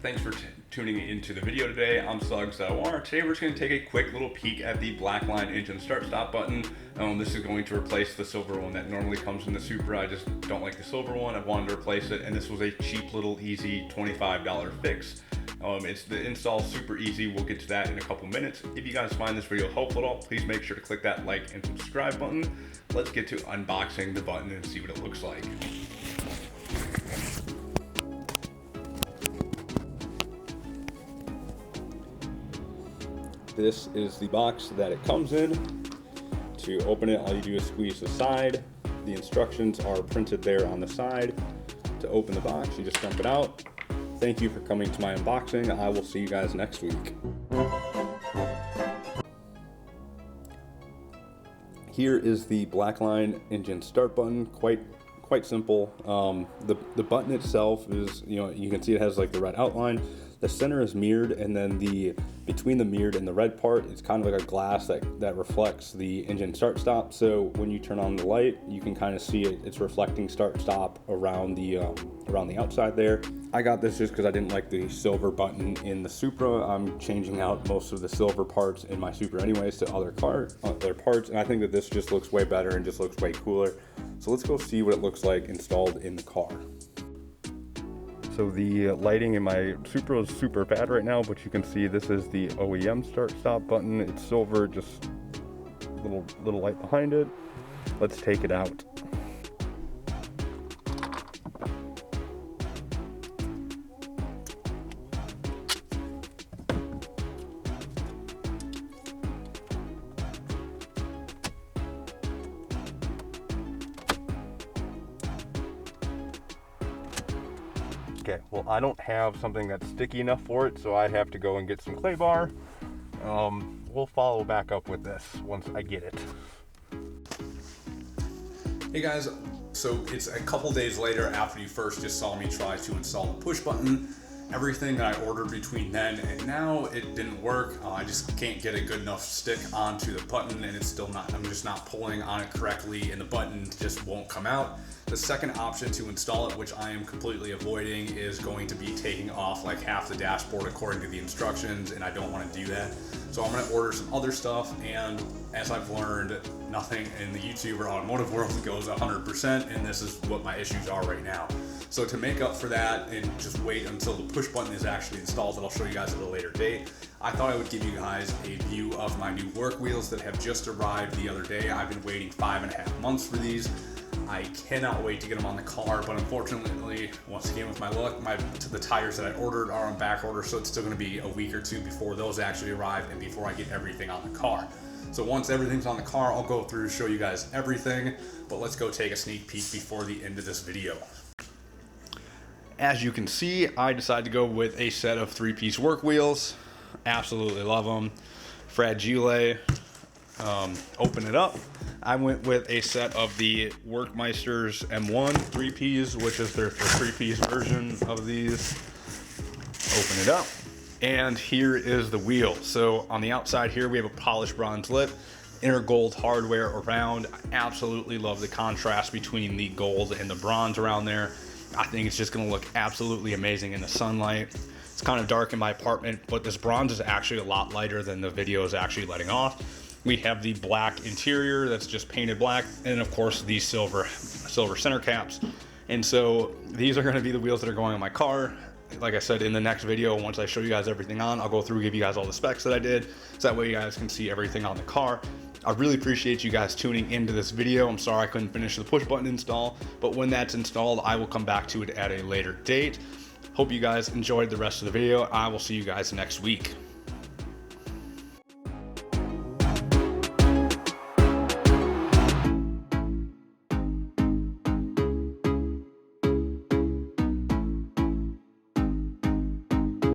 Thanks for tuning into the video today. I'm Suggs.OR. Today we're just going to take a quick little peek at the Blackline engine start-stop button. This is going to replace the silver one that normally comes in the Supra. I just don't like the silver one. I wanted to replace it, and this was a cheap little easy $25 fix. The install super easy. We'll get to that in a couple minutes. If you guys find this video helpful at all, please make sure to click that like and subscribe button. Let's get to unboxing the button and see what it looks like. This is the box that it comes in. To open it, all you do is squeeze the side. The instructions are printed there on the side. To open the box, you just dump it out. Thank you for coming to my unboxing. I will see you guys next week. Here is the Blackline engine start button. Quite simple. The button itself is, you can see it has like the red outline. The center is mirrored, and then between the mirrored and the red part, it's kind of like a glass that reflects the engine start stop. So when you turn on the light, you can kind of see it's reflecting start stop around the outside there. I got this just because I didn't like the silver button in the Supra. I'm changing out most of the silver parts in my Supra anyways to other parts, and I think that this just looks way better and just looks way cooler. So let's go see what it looks like installed in the car. So the lighting in my Supra is super bad right now, but you can see this is the OEM start-stop button. It's silver, just little light behind it. Let's take it out. Okay, well, I don't have something that's sticky enough for it, so I have to go and get some clay bar. We'll follow back up with this once I get it. Hey guys, so it's a couple days later after you first just saw me try to install the push button. Everything that I ordered between then and now, it didn't work. I just can't get a good enough stick onto the button, and it's still not, I'm just not pulling on it correctly, and the button just won't come out. The second option to install it, which I am completely avoiding, is going to be taking off like half the dashboard according to the instructions, and I don't want to do that. So I'm going to order some other stuff, and as I've learned, nothing in the YouTube or automotive world goes 100%, and this is what my issues are right now. So to make up for that and just wait until the push button is actually installed, that I'll show you guys at a later date, I thought I would give you guys a view of my new work wheels that have just arrived the other day. I've been waiting 5.5 months for these. I cannot wait to get them on the car, but unfortunately, once again with my luck, the tires that I ordered are on back order, so it's still going to be a week or two before those actually arrive and before I get everything on the car. So once everything's on the car, I'll go through, show you guys everything, but let's go take a sneak peek before the end of this video. As you can see, I decided to go with a set of 3-piece work wheels. Absolutely love them. Fragile. Open it up. I went with a set of the Workmeisters M1 3-piece, which is their 3-piece version of these. Open it up. And here is the wheel. So on the outside here, we have a polished bronze lip, inner gold hardware around. I absolutely love the contrast between the gold and the bronze around there. I think it's just gonna look absolutely amazing in the sunlight. It's kind of dark in my apartment, but this bronze is actually a lot lighter than the video is actually letting off. We have the black interior that's just painted black, and of course these silver center caps. And so these are gonna be the wheels that are going on my car. Like I said, in the next video, once I show you guys everything on, I'll go through, give you guys all the specs that I did, so that way you guys can see everything on the car. I really appreciate you guys tuning into this video. I'm sorry I couldn't finish the push button install, but when that's installed, I will come back to it at a later date. Hope you guys enjoyed the rest of the video. I will see you guys next week.